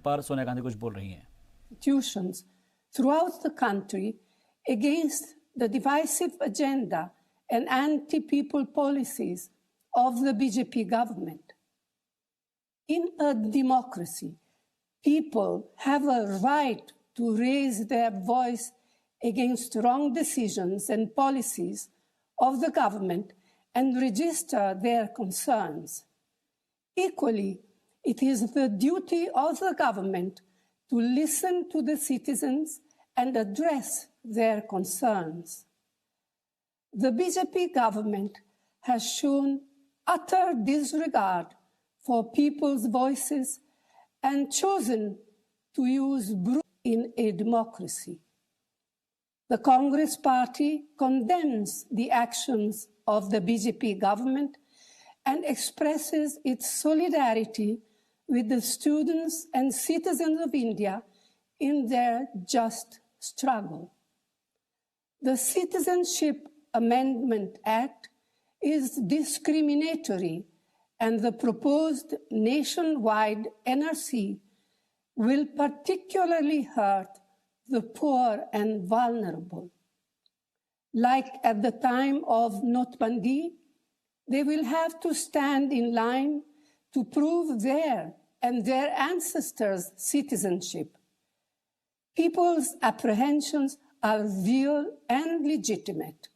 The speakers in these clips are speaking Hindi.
पर सोनिया गांधी कुछ बोल रही हैं। Institutions throughout the country against the divisive agenda and anti-people policies of the BJP government. In a democracy, people have a right to raise their voice against wrong decisions and policies of the government and register their concerns. Equally, it is the duty of the government to listen to the citizens and address their concerns. The BJP government has shown utter disregard for people's voices and chosen to use brute in a democracy. The Congress Party condemns the actions of the BJP government and expresses its solidarity with the students and citizens of India in their just struggle. The Citizenship Amendment Act is discriminatory, and the proposed nationwide NRC will particularly hurt the poor and vulnerable. Like at the time of Notbandi, they will have to stand in line to prove their and their ancestors' citizenship. People's apprehensions are real and legitimate.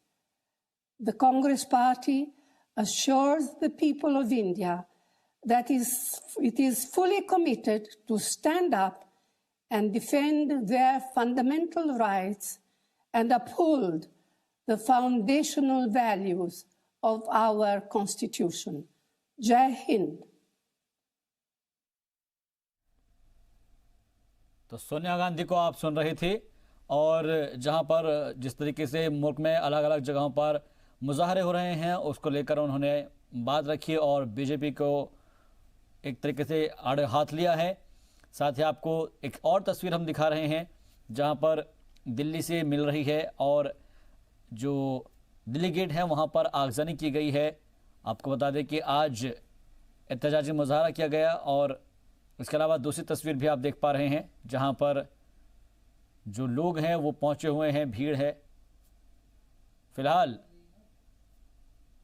The Congress Party assures the people of India that it is fully committed to stand up and defend their fundamental rights and uphold the foundational values of our Constitution. Jai Hind. तो सोनिया गांधी को आप सुन रहे थे, और जहां पर जिस तरीके से मुल्क में अलग अलग जगहों पर मुजाहरे हो रहे हैं उसको लेकर उन्होंने बात रखी और बीजेपी को एक तरीके से आड़े हाथ लिया है। साथ ही आपको एक और तस्वीर हम दिखा रहे हैं जहां पर दिल्ली से मिल रही है और जो दिल्ली गेट है वहां पर आगजनी की गई है। आपको बता दें कि आज एहतजाजी मुजाहरा किया गया, और इसके अलावा दूसरी तस्वीर भी आप देख पा रहे हैं जहां पर जो लोग हैं वो पहुंचे हुए हैं, भीड़ है। फिलहाल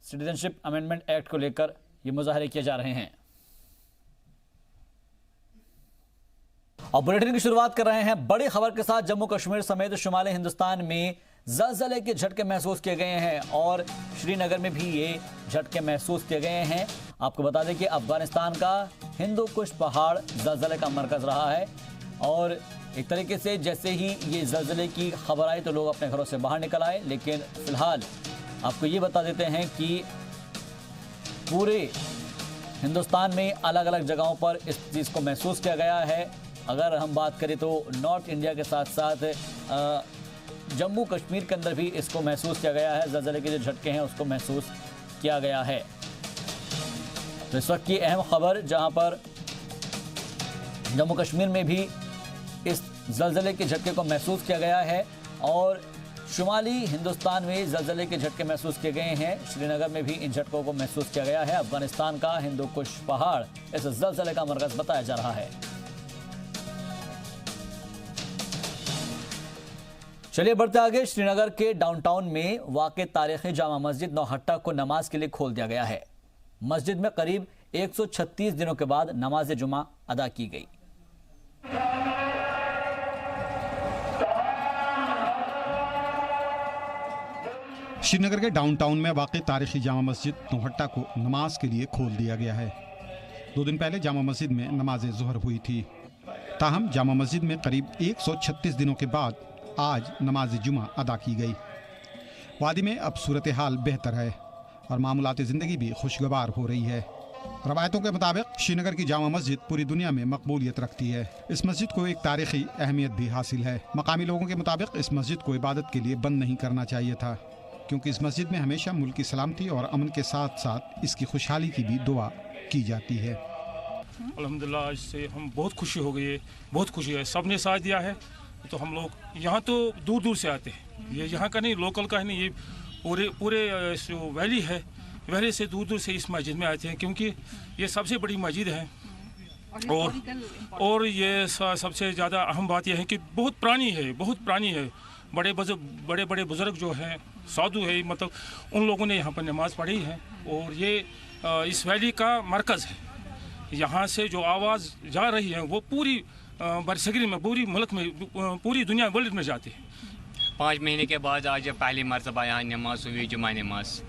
सिटीजनशिप अमेंडमेंट एक्ट को लेकर ये मुजाहरे किए जा रहे हैं। और बुलेटिन की शुरुआत कर रहे हैं बड़ी खबर के साथ। जम्मू कश्मीर समेत शुमाली हिंदुस्तान में ज़लज़ले के झटके महसूस किए गए हैं और श्रीनगर में भी ये झटके महसूस किए गए हैं। आपको बता दें कि अफगानिस्तान का हिंदू कुश पहाड़ ज़लज़ले का मरकज रहा है, और एक तरीके से जैसे ही ये ज़लज़ले की खबर आई तो लोग अपने घरों से बाहर निकल आए। लेकिन फिलहाल आपको ये बता देते हैं कि पूरे हिंदुस्तान में अलग अलग जगहों पर इस चीज़ को महसूस किया गया है। अगर हम बात करें तो नॉर्थ इंडिया के साथ साथ जम्मू कश्मीर के अंदर भी इसको महसूस किया गया है। ज़लज़ले के जो झटके हैं उसको महसूस किया गया है। तो इस वक्त की अहम खबर जहां पर जम्मू कश्मीर में भी इस ज़लज़ले के झटके को महसूस किया गया है और शुमाली हिंदुस्तान में ज़लज़ले के झटके महसूस किए गए हैं। श्रीनगर में भी इन झटकों को महसूस किया गया है। अफगानिस्तान का हिंदू कुश पहाड़ इस ज़लज़ले का मरकज बताया जा रहा है। चलिए बढ़ते आगे। श्रीनगर के डाउनटाउन में वाक़ तारीख़ी जामा मस्जिद नौहट्टा को नमाज के लिए खोल दिया गया है। मस्जिद में करीब 136 दिनों के बाद नमाज जुमा अदा की गई। श्रीनगर के डाउनटाउन में वाक़ तारीख़ी जामा मस्जिद नौहट्टा को नमाज के लिए खोल दिया गया है। 2 दिन पहले जामा मस्जिद में नमाज ज़ोहर हुई थी। ताहम जामा मस्जिद में करीब 136 दिनों के बाद आज नमाज जुमा अदा की गई। वादी में अब सूरत हाल बेहतर है और मामूलात ज़िंदगी भी खुशगवार हो रही है। रवायतों के मुताबिक श्रीनगर की जामा मस्जिद पूरी दुनिया में मकबूलियत रखती है। इस मस्जिद को एक तारीख़ी अहमियत भी हासिल है। मकामी लोगों के मुताबिक इस मस्जिद को इबादत के लिए बंद नहीं करना चाहिए था, क्योंकि इस मस्जिद में हमेशा मुल्क की सलामती और अमन के साथ साथ इसकी खुशहाली की भी दुआ की जाती है। अल्हम्दुलिल्लाह आज से हम बहुत खुशी हो गई है, बहुत खुशी है। सब ने साथ दिया है। तो हम लोग यहाँ तो दूर दूर से आते हैं, ये यहाँ का नहीं, लोकल का नहीं, ये पूरे जो वैली है, वैली से दूर दूर से इस मस्जिद में आते हैं, क्योंकि ये सबसे बड़ी मस्जिद है और ये सबसे ज़्यादा अहम बात यह है कि बहुत पुरानी है। बड़े बड़े बुजुर्ग जो हैं, साधु है, मतलब उन लोगों ने यहाँ पर नमाज़ पढ़ी है। और ये इस वैली का मरकज़ है। यहाँ से जो आवाज़ जा रही है वो पूरी बरसगीर में, पूरी मुल्क में, पूरी दुनिया वर्ल्ड में जाती है। 5 महीने के बाद आज पहली मरतबा यहाँ नमाज हुई, जुमा नमाज।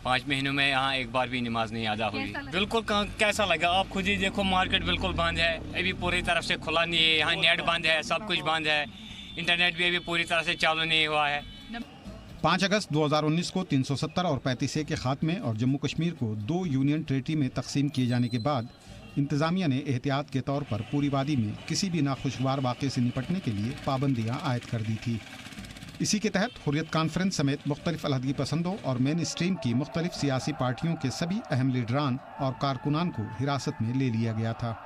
5 महीनों में यहाँ एक बार भी नमाज नहीं अदा हुई। बिल्कुल कैसा लगा? आप खुद ही देखो, मार्केट बिल्कुल बंद है, अभी पूरी तरफ से खुला नहीं है। यहाँ नेट बंद है, सब कुछ बंद है, इंटरनेट भी अभी पूरी तरह से चालू नहीं हुआ है। 5 अगस्त 2019 को 370 और 35A के खात्मे और जम्मू कश्मीर को 2 यूनियन टेरिटरी में तकसीम किए जाने के बाद इंतज़ामिया ने एहतियात के तौर पर पूरी वादी में किसी भी नाखुशगवार वाक़े से निपटने के लिए पाबंदियाँ आयद कर दी थी। इसी के तहत हुर्रियत कॉन्फ्रेंस समेत मुख्तलिफ अलहदगी पसंदों और मेन स्ट्रीम की मुख्तलिफ सियासी पार्टियों के सभी अहम लीडरान और कारकुनान को हिरासत में ले लिया गया था।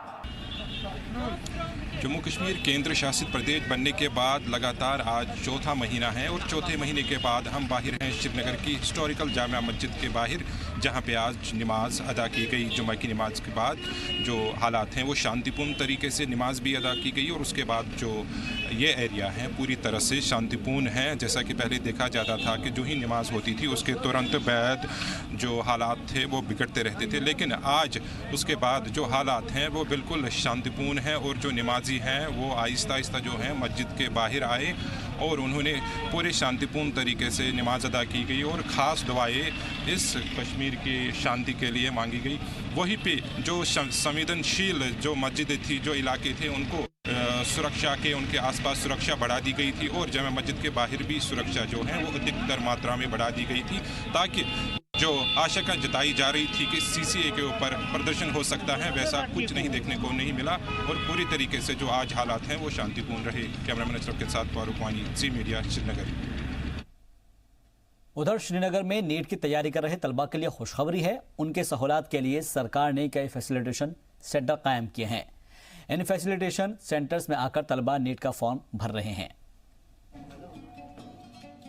जम्मू कश्मीर केंद्र शासित प्रदेश बनने के बाद लगातार आज चौथा महीना है और चौथे महीने के बाद हम बाहर हैं श्रीनगर की हिस्टोरिकल जामिया मस्जिद के बाहर, जहां पे आज नमाज अदा की गई। जुमा की नमाज के बाद जो हालात हैं वो शांतिपूर्ण तरीके से नमाज भी अदा की गई और उसके बाद जो ये एरिया है पूरी तरह से शांतिपूर्ण है। जैसा कि पहले देखा जाता था कि जो ही नमाज होती थी उसके तुरंत बाद जो हालात थे वो बिगड़ते रहते थे, लेकिन आज उसके बाद जो हालात हैं वो बिल्कुल शांतिपूर्ण है और जो नमाजी हैं वो आहिस्ता आहिस्ता जो है मस्जिद के बाहर आए और उन्होंने पूरे शांतिपूर्ण तरीके से नमाज अदा की गई और ख़ास दुआएं इस कश्मीर की शांति के लिए मांगी गई। वहीं पे जो संवेदनशील जो मस्जिदें थी, जो इलाके थे, उनको सुरक्षा के, उनके आसपास सुरक्षा बढ़ा दी गई थी और जामा मस्जिद के बाहर भी सुरक्षा जो है वो अधिकतर मात्रा में बढ़ा दी गई थी, ताकि जो आशंका जताई जा रही थी कि CCA के ऊपर प्रदर्शन हो सकता है, वैसा कुछ नहीं देखने को नहीं मिला और पूरी तरीके से जो आज हालात हैं वो शांतिपूर्ण रहे। कैमरामैन अशरफ के साथ फारूक वानी, जी मीडिया, श्रीनगर। उधर श्रीनगर में नीट की तैयारी कर रहे तलबा के लिए खुशखबरी है। उनके सहूलियत के लिए सरकार ने कई फैसिलिटेशन सेंटर कायम किए हैं। इन फैसिलिटेशन सेंटर्स में आकर तलबा नीट का फॉर्म भर रहे हैं।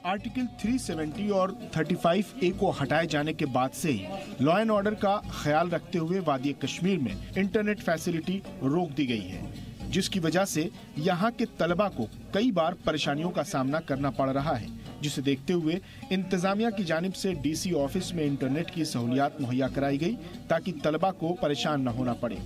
आर्टिकल 370 और 35A को हटाए जाने के बाद से ही लॉ एंड ऑर्डर का ख्याल रखते हुए वादी कश्मीर में इंटरनेट फैसिलिटी रोक दी गई है, जिसकी वजह से यहाँ के तलबा को कई बार परेशानियों का सामना करना पड़ रहा है, जिसे देखते हुए इंतजामिया की जानिब से DC ऑफिस में इंटरनेट की सहूलियात मुहैया कराई गई ताकि तलबा को परेशान न होना पड़े।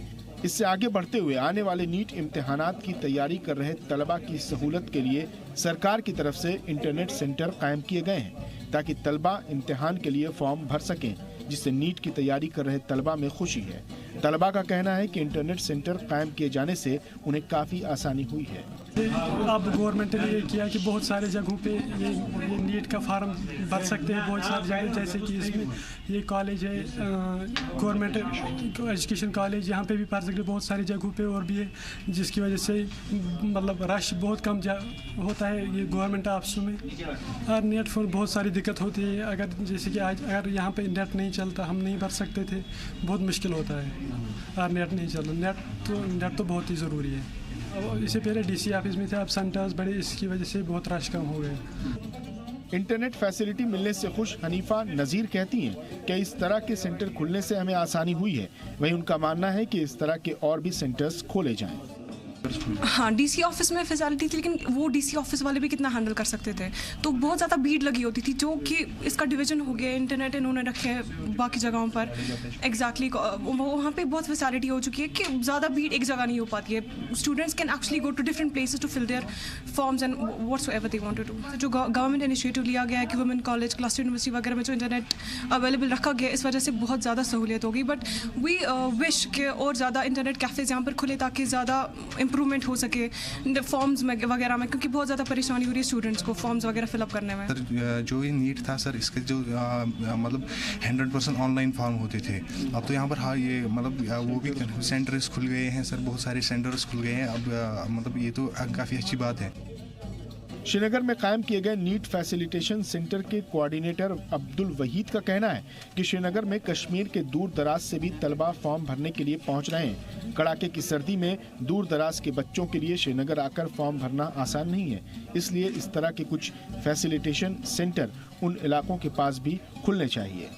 इससे आगे बढ़ते हुए आने वाले नीट इम्तिहानात की तैयारी कर रहे तलबा की सहूलत के लिए सरकार की तरफ से इंटरनेट सेंटर कायम किए गए हैं ताकि तलबा इम्तिहान के लिए फॉर्म भर सकें, जिससे नीट की तैयारी कर रहे तलबा में खुशी है। तलबा का कहना है कि इंटरनेट सेंटर कायम किए जाने से उन्हें काफ़ी आसानी हुई है। अब गवर्नमेंट ने ये किया कि बहुत सारे जगहों पे ये नीट का फार्म भर सकते हैं। बहुत सारी जगह जैसे कि इसमें ये कॉलेज है, गवर्नमेंट एजुकेशन कॉलेज, यहाँ पे भी भर सकते हैं। बहुत सारी जगहों पे और भी है, जिसकी वजह से मतलब रश बहुत कम होता है ये गवर्नमेंट ऑफिसों में। और नेट पर बहुत सारी दिक्कत होती है। अगर जैसे कि आज अगर यहाँ पे नेट नहीं चलता, हम नहीं भर सकते थे, बहुत मुश्किल होता है। और नेट नहीं चलता, नेट तो बहुत ही ज़रूरी है। इससे पहले DC ऑफिस में थे, अब सेंटर्स बड़े, इसकी वजह से बहुत रश कम हो गए। इंटरनेट फैसिलिटी मिलने से खुश हनीफा नज़ीर कहती हैं कि इस तरह के सेंटर खुलने से हमें आसानी हुई है। वहीं उनका मानना है कि इस तरह के और भी सेंटर्स खोले जाएं। हाँ, DC ऑफिस में फैसिलिटी थी, लेकिन वो DC ऑफिस वाले भी कितना हैंडल कर सकते थे, तो बहुत ज़्यादा भीड़ लगी होती थी। जो कि इसका डिवीजन हो गया, इंटरनेट इन्होंने रखे हैं बाकी जगहों पर। एग्जैक्टली वहाँ पे बहुत फैसिलिटी हो चुकी है कि ज़्यादा भीड़ एक जगह नहीं हो पाती है। Students can actually go to different places to fill their forms and whatsoever they want to do. जो गवर्नमेंट इनिशिएटिव लिया गया है कि वुमेन कॉलेज, क्लस्टर यूनिवर्सिटी वगैरह में जो इंटरनेट अवेलेबल रखा गया, इस वजह से बहुत ज़्यादा सहूलियत हो गई। बट वी विश के और ज़्यादा इंटरनेट कैफ़ेज यहाँ पर खुले ताकि ज़्यादा इम्प्रूवमेंट हो सके फॉर्म्स में वगैरह में, क्योंकि बहुत ज़्यादा परेशानी हो रही है स्टूडेंट्स को फॉर्म्स वगैरह फिलअप करने में। सर जो ये नीट था सर, इसके जो मतलब 100% ऑनलाइन फॉर्म होते थे, अब तो यहाँ पर हाँ ये मतलब वो भी सेंटर्स खुल गए हैं सर, बहुत सारे सेंटर्स खुल गए हैं अब, मतलब ये तो काफ़ी अच्छी बात है। श्रीनगर में कायम किए गए नीट फैसिलिटेशन सेंटर के कोऑर्डिनेटर अब्दुल वहीद का कहना है कि श्रीनगर में कश्मीर के दूर दराज से भी तलबा फॉर्म भरने के लिए पहुंच रहे हैं। कड़ाके की सर्दी में दूर दराज के बच्चों के लिए श्रीनगर आकर फॉर्म भरना आसान नहीं है, इसलिए इस तरह के कुछ फैसिलिटेशन सेंटर उन इलाकों के पास भी खुलने चाहिए।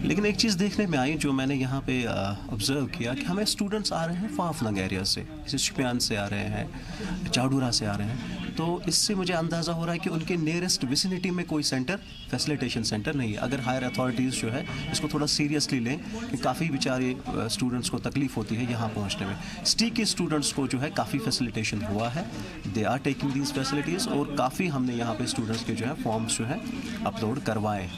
लेकिन एक चीज़ देखने में आई जो मैंने यहाँ पे ऑब्जर्व किया कि हमें स्टूडेंट्स आ रहे हैं फाफनग एरिया से, जैसे शुपियान से आ रहे हैं, चाडूरा से आ रहे हैं, तो इससे मुझे अंदाज़ा हो रहा है कि उनके नियरेस्ट विसिनिटी में कोई सेंटर, फैसिलिटेशन सेंटर नहीं है। अगर हायर अथॉरिटीज़ जो है इसको थोड़ा सीरियसली लें कि काफ़ी बेचारे स्टूडेंट्स को तकलीफ़ होती है यहाँ पहुँचने में। ST के स्टूडेंट्स को जो है काफ़ी फैसिलिटेशन हुआ है, they are taking these facilities, और काफ़ी हमने यहाँ पे स्टूडेंट्स के जो है फॉर्म्स जो है अपलोड करवाए।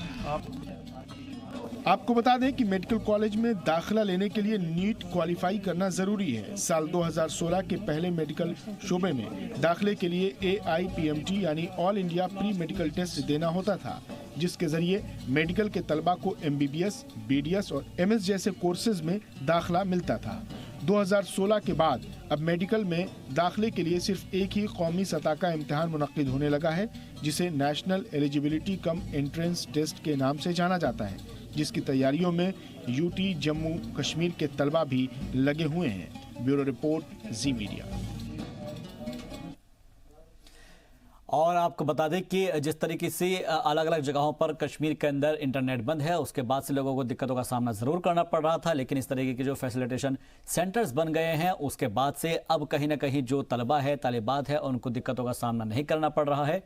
आपको बता दें कि मेडिकल कॉलेज में दाखिला लेने के लिए नीट क्वालिफाई करना जरूरी है। साल 2016 के पहले मेडिकल शोबे में दाखिले के लिए AIPMT यानी all India pre medical test देना होता था, जिसके जरिए मेडिकल के तलबा को MBBS, BDS और MS जैसे कोर्सेज में दाखिला मिलता था। 2016 के बाद अब मेडिकल में दाखिले के लिए सिर्फ एक ही कौमी सतह का इम्तिहान मुनक्किद होने लगा है, जिसे national eligibility cum entrance test के नाम से जाना जाता है, जिसकी तैयारियों में UT जम्मू कश्मीर के तलबा भी लगे हुए हैं। ब्यूरो रिपोर्ट, जी मीडिया। और आपको बता दें कि जिस तरीके से अलग अलग जगहों पर कश्मीर के अंदर इंटरनेट बंद है, उसके बाद से लोगों को दिक्कतों का सामना ज़रूर करना पड़ रहा था, लेकिन इस तरीके के जो फैसिलिटेशन सेंटर्स बन गए हैं उसके बाद से अब कहीं ना कहीं जो तलबा है, तालिबात है, उनको दिक्कतों का सामना नहीं करना पड़ रहा है।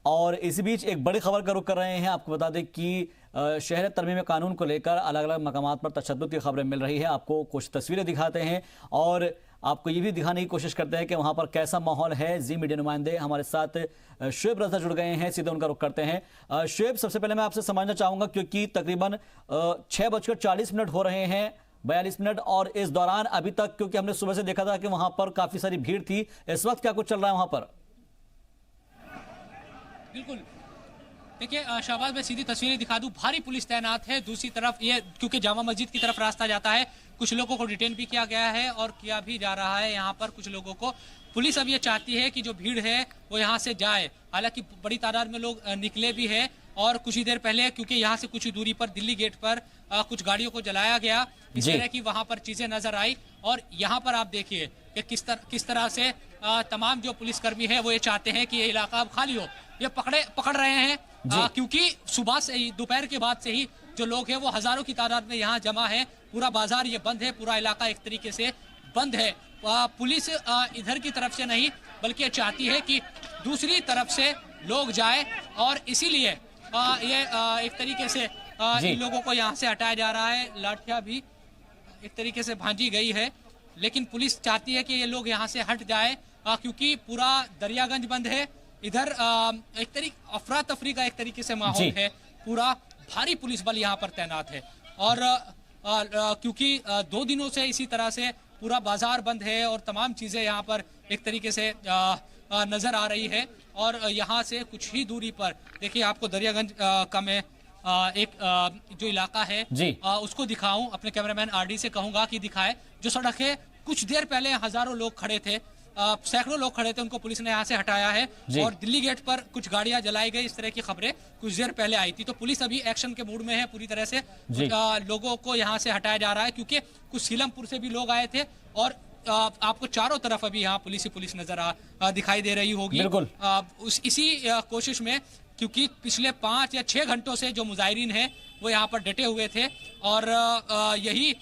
और इसी बीच एक बड़ी खबर का रुख कर रहे हैं। आपको बता दें कि शहर तरमीम कानून को लेकर अलग अलग मकामात पर तशद्दुद की खबरें मिल रही है। आपको कुछ तस्वीरें दिखाते हैं और आपको ये भी दिखाने की कोशिश करते हैं कि वहाँ पर कैसा माहौल है। जी मीडिया नुमाइंदे हमारे साथ शुएब रज़ा जुड़ गए हैं, सीधे उनका रुख करते हैं। शुएब, सबसे पहले मैं आपसे समझना चाहूँगा क्योंकि तकरीबन 6:40 हो रहे हैं, 42 मिनट, और इस दौरान अभी तक, क्योंकि हमने सुबह से देखा था कि वहाँ पर काफ़ी सारी भीड़ थी, इस वक्त क्या कुछ चल रहा है वहाँ पर? बिल्कुल, देखिए शाहबाज, मैं सीधी तस्वीरें दिखा दूं। भारी पुलिस तैनात है। दूसरी तरफ ये क्योंकि जामा मस्जिद की तरफ रास्ता जाता है, कुछ लोगों को डिटेन भी किया गया है और किया भी जा रहा है। यहाँ पर कुछ लोगों को पुलिस अब ये चाहती है कि जो भीड़ है वो यहाँ से जाए। हालांकि बड़ी तादाद में लोग निकले भी है और कुछ ही देर पहले, क्योंकि यहाँ से कुछ ही दूरी पर दिल्ली गेट पर कुछ गाड़ियों को जलाया गया, इस तरह की वहाँ पर चीजें नजर आई। और यहाँ पर आप देखिए कि किस तरह से तमाम जो पुलिसकर्मी है वो ये चाहते हैं कि ये इलाका अब खाली हो। ये पकड़ रहे हैं क्योंकि सुबह से ही, दोपहर के बाद से ही जो लोग हैं वो हजारों की तादाद में यहाँ जमा है। पूरा बाजार ये बंद है, पूरा इलाका एक तरीके से बंद है। पुलिस इधर की तरफ से नहीं बल्कि चाहती है कि दूसरी तरफ से लोग जाए और इसीलिए ये एक तरीके से इन लोगों को यहाँ से हटाया जा रहा है। लाठियां भी एक तरीके से भांजी गई है, लेकिन पुलिस चाहती है कि ये लोग यहाँ से हट जाए क्योंकि पूरा दरियागंज बंद है। इधर एक तरीके अफरा तफरी का एक तरीके से माहौल है। पूरा भारी पुलिस बल यहाँ पर तैनात है और क्योंकि 2 दिनों से इसी तरह से पूरा बाजार बंद है और तमाम चीजें यहाँ पर एक तरीके से नजर आ रही है। और यहाँ से कुछ ही दूरी पर देखिए, आपको दरियागंज का मैं एक जो इलाका है उसको दिखाऊं। अपने कैमरामैन RD से कहूंगा कि दिखाए। जो सड़क है, कुछ देर पहले हजारों लोग खड़े थे, सैकड़ों लोग खड़े थे, उनको पुलिस ने यहाँ से हटाया है और दिल्ली गेट पर कुछ गाड़ियां जलाई गई, इस तरह की खबरें कुछ देर पहले आई थी। तो पुलिस अभी एक्शन के मूड में है पूरी तरह से। लोगों को यहाँ से हटाया जा रहा है क्योंकि कुछ सीलमपुर से भी लोग आए थे और आपको चारों तरफ अभी यहाँ पुलिस नजर दिखाई दे रही होगी। इसी कोशिश में, क्योंकि पिछले 5 या 6 घंटों से जो मुजाहिरीन हैं वो यहाँ पर डटे हुए थे और यही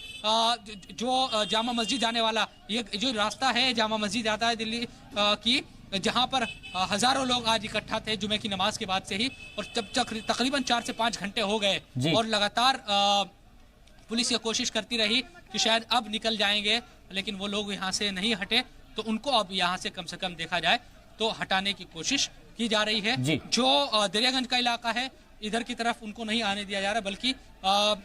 जो जामा मस्जिद जाने वाला ये जो रास्ता है, जामा मस्जिद जाता है दिल्ली की, जहाँ पर हजारों लोग आज इकट्ठा थे जुमे की नमाज के बाद से ही। और जब तकरीबन 4 से 5 घंटे हो गए और लगातार पुलिस ये कोशिश करती रही कि शायद अब निकल जाएंगे, लेकिन वो लोग यहाँ से नहीं हटे। तो उनको अब यहाँ से कम देखा जाए तो हटाने की कोशिश की जा रही है। जो दरियागंज का इलाका है, इधर की तरफ उनको नहीं आने दिया जा रहा, बल्कि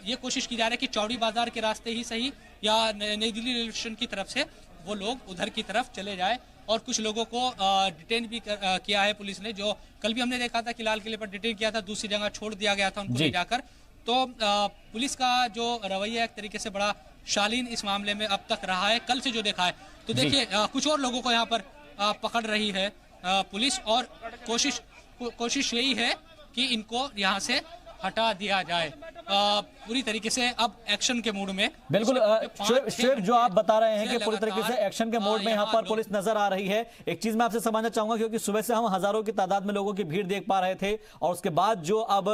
ये कोशिश की जा रही है कि चौड़ी बाजार के रास्ते ही सही या नई दिल्ली रेलवे स्टेशन की तरफ से वो लोग उधर की तरफ चले जाए। और कुछ लोगों को डिटेन भी किया है पुलिस ने, जो कल भी हमने देखा था कि लाल किले पर डिटेन किया था, दूसरी जगह छोड़ दिया गया था उनको ले जाकर। तो पुलिस का जो रवैया एक तरीके से बड़ा शालीन इस मामले में अब तक रहा है, कल से जो देखा है। तो देखिए कुछ और लोगों को यहाँ पर पकड़ रही है पुलिस और कोशिश यही है कि इनको यहाँ से हटा दिया जाए। पूरी तरीके से अब एक्शन के मूड में। बिल्कुल शिव, जो आप बता रहे हैं कि पूरी तरीके से एक्शन के मोड में यहाँ पर पुलिस नजर आ रही है। एक चीज मैं आपसे समझना चाहूंगा, क्योंकि सुबह से हम हजारों की तादाद में लोगों की भीड़ देख पा रहे थे और उसके बाद जो अब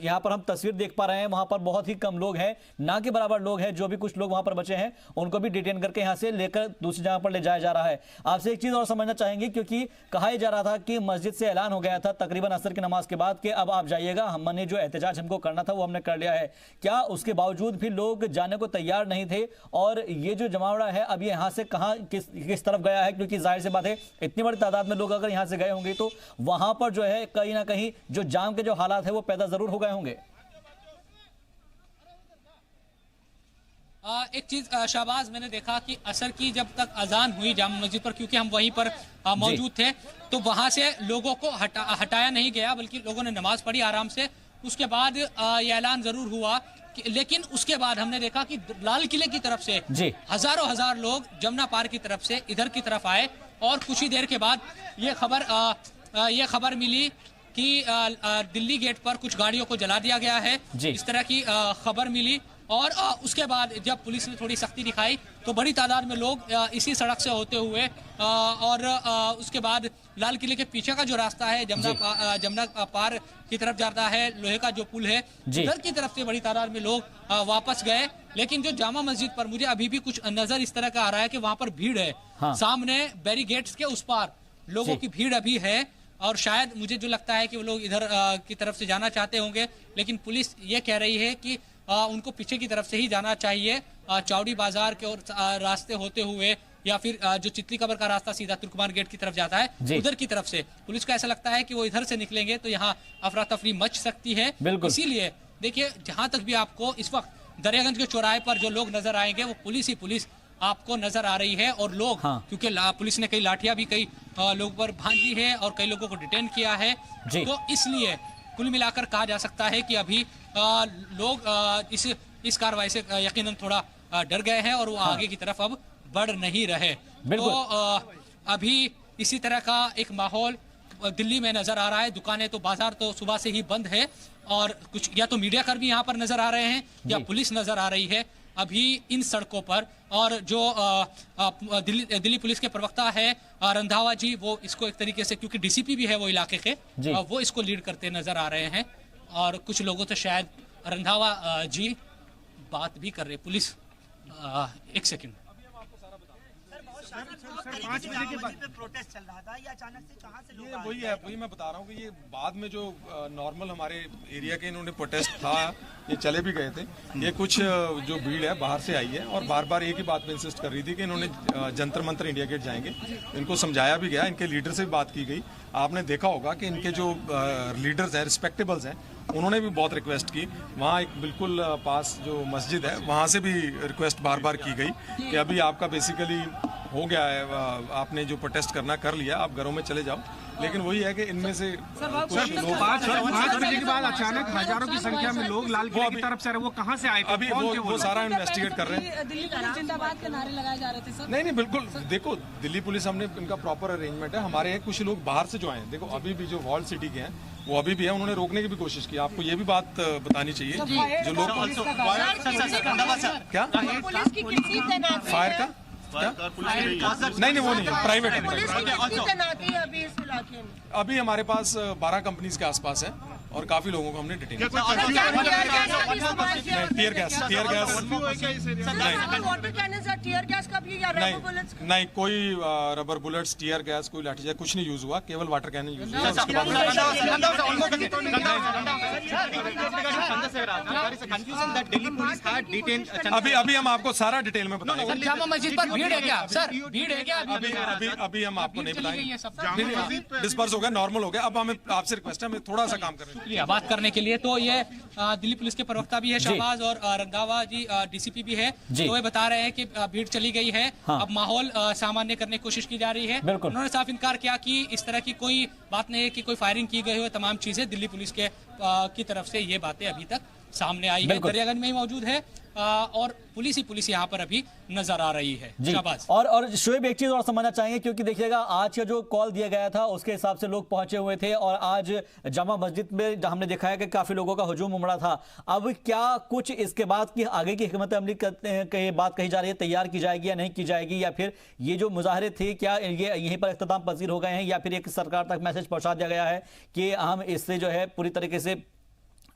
यहाँ पर हम तस्वीर देख पा रहे हैं, वहां पर बहुत ही कम लोग हैं, ना के बराबर लोग हैं। जो भी कुछ लोग वहां पर बचे हैं उनको भी डिटेन करके यहाँ से लेकर दूसरी जगह पर ले जाया जा रहा है। आपसे एक चीज और समझना चाहेंगे, क्योंकि कहा जा रहा था कि मस्जिद से ऐलान हो गया था तकरीबन असर की नमाज के बाद कि अब आप जाइएगा, हमने जो एहतजाज हमको करना था वो हमने कर लिया है। क्या उसके बावजूद भी लोग जाने को तैयार नहीं थे? और ये जो जमावड़ा है अब ये यहाँ से कहाँ किस तरफ गया है? क्योंकि जाहिर सी बात है इतनी बड़ी तादाद में लोग अगर यहाँ से गए होंगे तो वहां पर जो है कहीं ना कहीं जो जाम के जो हालात है वो पैदा जरूर हो गए होंगे। एक चीज शाहबाज, मैंने देखा कि असर की जब तक अजान हुई जामा मस्जिद पर, क्योंकि हम वहीं पर मौजूद थे, तो वहां से लोगों को हटाया नहीं गया, बल्कि लोगों ने नमाज पढ़ी आराम से। उसके बाद ये ऐलान जरूर हुआ, लेकिन उसके बाद हमने देखा कि लाल किले की तरफ से हजारों हजार लोग जमुना पार्क की तरफ से इधर की तरफ आए और कुछ ही देर के बाद ये खबर मिली कि दिल्ली गेट पर कुछ गाड़ियों को जला दिया गया है, इस तरह की खबर मिली। और उसके बाद जब पुलिस ने थोड़ी सख्ती दिखाई तो बड़ी तादाद में लोग इसी सड़क से होते हुए और उसके बाद लाल किले के पीछे का जो रास्ता है जमुना पार की तरफ जाता है, लोहे का जो पुल है, उधर की तरफ से बड़ी तादाद में लोग वापस गए। लेकिन जो जामा मस्जिद पर मुझे अभी भी कुछ नजर इस तरह का आ रहा है कि वहां पर भीड़ है। सामने बैरिगेट्स के उस पार लोगों की भीड़ अभी है और शायद मुझे जो लगता है कि वो लोग इधर की तरफ से जाना चाहते होंगे, लेकिन पुलिस ये कह रही है कि उनको पीछे की तरफ से ही जाना चाहिए, चौड़ी बाजार के और रास्ते होते हुए, या फिर जो चितली कबर का रास्ता सीधा तुर्कमान गेट की तरफ जाता है उधर की तरफ से। पुलिस को ऐसा लगता है कि वो इधर से निकलेंगे तो यहाँ अफरा तफरी मच सकती है। इसीलिए देखिए, जहां तक भी आपको इस वक्त दरियागंज के चौराहे पर जो लोग नजर आएंगे वो पुलिस ही पुलिस आपको नजर आ रही है। और लोग क्योंकि पुलिस ने कई लाठियां भी कई लोगों पर भांजी है और कई लोगों को डिटेन किया है, तो इसलिए कुल मिलाकर कहा जा सकता है कि अभी लोग इस कार्रवाई से यकीनन थोड़ा डर गए हैं और वो आगे की तरफ अब बढ़ नहीं रहे। तो अभी इसी तरह का एक माहौल दिल्ली में नजर आ रहा है। दुकानें तो बाजार तो सुबह से ही बंद है और कुछ या तो मीडिया कर्मी यहाँ पर नजर आ रहे हैं या पुलिस नजर आ रही है अभी इन सड़कों पर। और जो दिल्ली पुलिस के प्रवक्ता है रंधावा जी, वो इसको एक तरीके से, क्योंकि डीसीपी भी है वो इलाके के, वो इसको लीड करते नजर आ रहे हैं। और कुछ लोगों से शायद रंधावा जी बात भी कर रहे। पुलिस एक सेकंड, 5 बजे के बाद प्रोटेस्ट चल रहा था, ये अचानक से कहां से लोग वही है, वही मैं बता रहा हूँ कि ये बाद में जो नॉर्मल हमारे एरिया के इन्होंने प्रोटेस्ट था, ये चले भी गए थे। ये कुछ जो भीड़ है बाहर से आई है और बार बार एक ही बात पे इंसिस्ट कर रही थी कि इन्होंने जंतर मंतर इंडिया गेट जाएंगे। इनको समझाया भी गया, इनके लीडर से भी बात की गई। आपने देखा होगा कि इनके जो लीडर्स हैं, रिस्पेक्टेबल्स हैं, उन्होंने भी बहुत रिक्वेस्ट की। वहाँ एक बिल्कुल पास जो मस्जिद है वहाँ से भी रिक्वेस्ट बार बार की गई कि अभी आपका बेसिकली हो गया है, आपने जो प्रोटेस्ट करना कर लिया, आप घरों में चले जाओ। लेकिन वही है कि इनमें से कुछ लोग 5 बजे के बाद अचानक हजारों की संख्या में लोग लाल किले की तरफ से वो कहाँ से आए? अभी वो सारा इन्वेस्टिगेट कर रहे हैं। दिल्ली पुलिस जिंदाबाद के नारे लगाए जा रहे थे सर। नहीं बिल्कुल, देखो दिल्ली पुलिस, हमने इनका प्रॉपर अरेंजमेंट है। हमारे यहाँ कुछ लोग बाहर से जो आए हैं, देखो अभी भी जो वॉल सिटी के हैं वो अभी भी है, उन्होंने रोकने की भी कोशिश की। आपको ये भी बात बतानी चाहिए जो लोग क्या फायर का नहीं वो नहीं है, प्राइवेट है। अभी हमारे पास 12 कंपनीज के आसपास है और काफी लोगों को हमने डिटेन किया। नहीं कोई रबर बुलेट्स, टीयर गैस, कोई लाठीचार्ज कुछ नहीं यूज हुआ, केवल वाटर कैनन यूज हुआ। अभी हम आपको सारा डिटेल में बताएंगे। जामा मस्जिद पर भीड़ है क्या सर? भीड़ है क्या? अभी हम आपको नहीं बताएंगे। डिस्पर्स हो गया, नॉर्मल हो गया। अब हमें आपसे रिक्वेस्ट है, हमें थोड़ा सा काम करने बात करने के लिए। तो ये दिल्ली पुलिस के प्रवक्ता भी है शाहबाज और रंधावा जी डीसीपी भी है, तो ये बता रहे हैं कि भीड़ चली गई है। अब माहौल सामान्य करने की कोशिश की जा रही है। उन्होंने साफ इनकार किया कि इस तरह की कोई बात नहीं है कि कोई फायरिंग की गई हो। तमाम चीजें दिल्ली पुलिस के की तरफ से ये बातें अभी तक सामने आई है। दरियागंज में ही मौजूद है और पुलिस ही पुलिस यहाँ पर अभी नजर आ रही है। शाबाश। और शोएब एक चीज और समझना चाहेंगे, क्योंकि देखिएगा आज का जो कॉल दिया गया था उसके हिसाब से लोग पहुंचे हुए थे और आज जामा मस्जिद में हमने देखा है कि काफी लोगों का हुजूम उमड़ा था। अब क्या कुछ इसके बाद की आगे की हिकमत अमली की बात कही जा रही है, तैयार की जाएगी या नहीं की जाएगी, या फिर ये जो मुजाहरे थे क्या ये यहीं पर इख्तिताम पजीर हो गए हैं, या फिर एक सरकार तक मैसेज पहुंचा दिया गया है कि हम इससे जो है पूरी तरीके से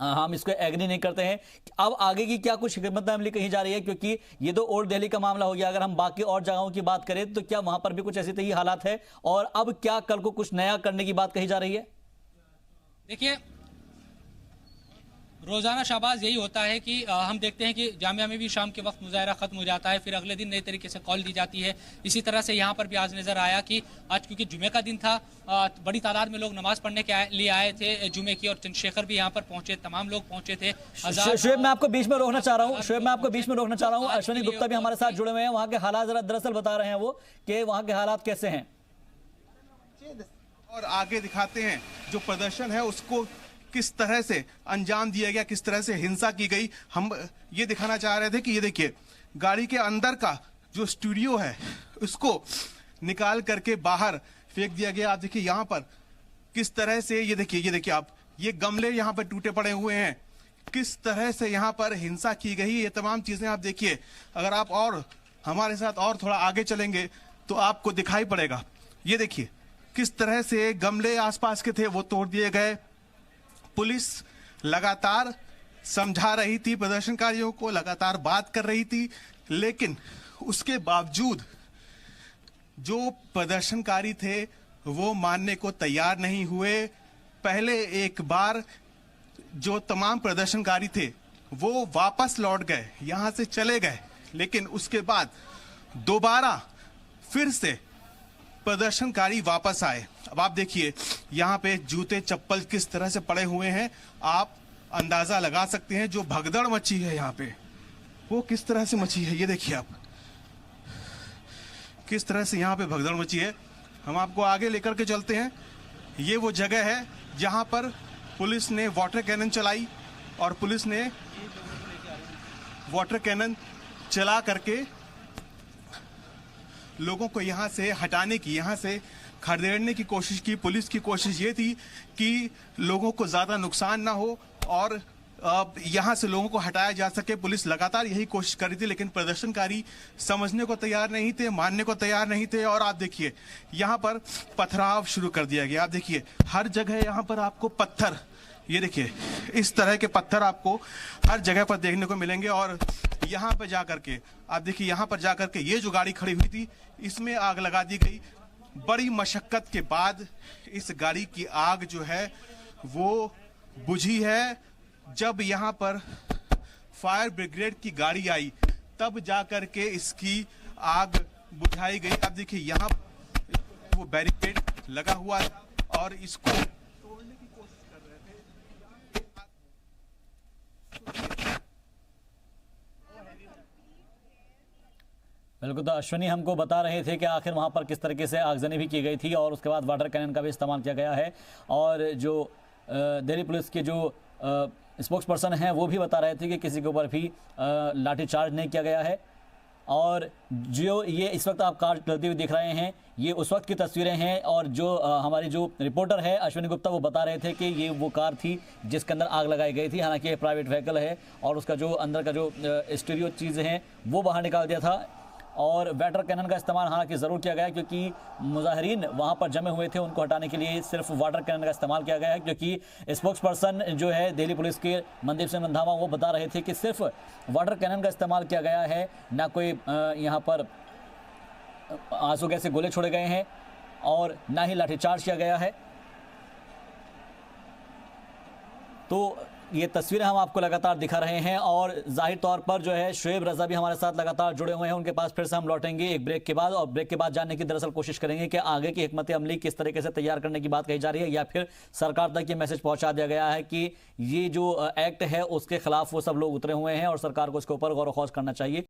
हम इसको एग्री नहीं करते हैं। अब आगे की क्या कुछ हिकमत अमली कही जा रही है, क्योंकि ये तो ओल्ड दिल्ली का मामला हो गया, अगर हम बाकी और जगहों की बात करें तो क्या वहां पर भी कुछ ऐसी तय हालात है, और अब क्या कल को कुछ नया करने की बात कही जा रही है? देखिए, रोजाना शाबाज यही होता है कि हम देखते हैं कि जामिया में भी शाम के वक्त मुजाहरा खत्म हो जाता है, फिर अगले दिन नए तरीके से कॉल दी जाती है। इसी तरह से यहाँ पर भी आज नजर आया कि आज क्योंकि जुमे का दिन था, बड़ी तादाद में लोग नमाज पढ़ने के लिए आए थे जुमे की, और चंद्रशेखर भी यहाँ पर पहुंचे, तमाम लोग पहुंचे थे। शोएब मैं आपको बीच में रोकना चाह रहा हूँ, अश्विनी गुप्ता भी हमारे साथ जुड़े हुए हैं, वहाँ के हालात जरा दरअसल बता रहे हैं वो कि वहाँ के हालात कैसे हैं, और आगे दिखाते हैं जो प्रदर्शन है उसको किस तरह से अंजाम दिया गया, किस तरह से हिंसा की गई। हम ये दिखाना चाह रहे थे कि ये देखिए गाड़ी के अंदर का जो स्टूडियो है उसको निकाल करके बाहर फेंक दिया गया। आप देखिए यहाँ पर किस तरह से ये देखिए आप, ये गमले यहाँ पर टूटे पड़े हुए हैं, किस तरह से यहाँ पर हिंसा की गई, ये तमाम चीजें आप देखिए। अगर आप और हमारे साथ और थोड़ा आगे चलेंगे तो आपको दिखाई पड़ेगा। ये देखिए किस तरह से गमले आसपास के थे वो तोड़ दिए गए। पुलिस लगातार समझा रही थी प्रदर्शनकारियों को, लगातार बात कर रही थी, लेकिन उसके बावजूद जो प्रदर्शनकारी थे वो मानने को तैयार नहीं हुए। पहले एक बार जो तमाम प्रदर्शनकारी थे वो वापस लौट गए, यहां से चले गए, लेकिन उसके बाद दोबारा फिर से प्रदर्शनकारी वापस आए। अब आप देखिए यहाँ पे जूते चप्पल किस तरह से पड़े हुए हैं, आप अंदाजा लगा सकते हैं। जो भगदड़ मची है यहाँ पे वो किस तरह से मची है, ये देखिए आप किस तरह से यहाँ पे भगदड़ मची है। हम आपको आगे लेकर के चलते हैं। ये वो जगह है जहाँ पर पुलिस ने वाटर कैनन चलाई, और पुलिस ने वाटर कैनन चला करके लोगों को यहाँ से हटाने की, यहाँ से खदेड़ने की कोशिश की। पुलिस की कोशिश ये थी कि लोगों को ज़्यादा नुकसान ना हो और यहाँ से लोगों को हटाया जा सके। पुलिस लगातार यही कोशिश कर रही थी, लेकिन प्रदर्शनकारी समझने को तैयार नहीं थे, मानने को तैयार नहीं थे। और आप देखिए यहाँ पर पथराव शुरू कर दिया गया। आप देखिए हर जगह यहाँ पर आपको पत्थर, ये देखिए इस तरह के पत्थर आपको हर जगह पर देखने को मिलेंगे। और यहाँ पर जा करके आप देखिए, यहाँ पर जा करके ये जो गाड़ी खड़ी हुई थी इसमें आग लगा दी गई। बड़ी मशक्कत के बाद इस गाड़ी की आग जो है वो बुझी है। जब यहाँ पर फायर ब्रिगेड की गाड़ी आई तब जा करके इसकी आग बुझाई गई। अब देखिए यहाँ वो बैरिकेड लगा हुआ है और इसको तोड़ने की कोशिश कर रहे थे। बिल्कुल, तो अश्विनी हमको बता रहे थे कि आखिर वहाँ पर किस तरीके से आगजनी भी की गई थी और उसके बाद वाटर कैनन का भी इस्तेमाल किया गया है। और जो दिल्ली पुलिस के जो स्पोक्स पर्सन हैं वो भी बता रहे थे कि किसी के ऊपर भी लाठीचार्ज नहीं किया गया है। और जो ये इस वक्त आप कार चलती हुई दिख रहे हैं, ये उस वक्त की तस्वीरें हैं। और जो हमारी जो रिपोर्टर है अश्विनी गुप्ता वो बता रहे थे कि ये वो कार थी जिसके अंदर आग लगाई गई थी। हालांकि ये प्राइवेट व्हीकल है और उसका जो अंदर का जो स्टीरियो चीज़ें हैं वो बाहर निकाल दिया था। और वाटर कैनन का इस्तेमाल हालांकि ज़रूर किया गया, क्योंकि मुजाहिरीन वहाँ पर जमे हुए थे, उनको हटाने के लिए सिर्फ वाटर कैनन का इस्तेमाल किया गया है। क्योंकि स्पोक्स पर्सन जो है दिल्ली पुलिस के मनदीप सिंह रंधावा वो बता रहे थे कि सिर्फ वाटर कैनन का इस्तेमाल किया गया है, ना कोई यहाँ पर आंसू गैस से गोले छोड़े गए हैं और ना ही लाठीचार्ज किया गया है। तो ये तस्वीरें हम आपको लगातार दिखा रहे हैं और जाहिर तौर पर जो है शोएब रजा भी हमारे साथ लगातार जुड़े हुए हैं। उनके पास फिर से हम लौटेंगे एक ब्रेक के बाद, और ब्रेक के बाद जानने की दरअसल कोशिश करेंगे कि आगे की हिकमत अमली किस तरीके से तैयार करने की बात कही जा रही है, या फिर सरकार तक ये मैसेज पहुंचा दिया गया है कि ये जो एक्ट है उसके खिलाफ वो सब लोग उतरे हुए हैं और सरकार को इसके ऊपर गौर व खौज करना चाहिए।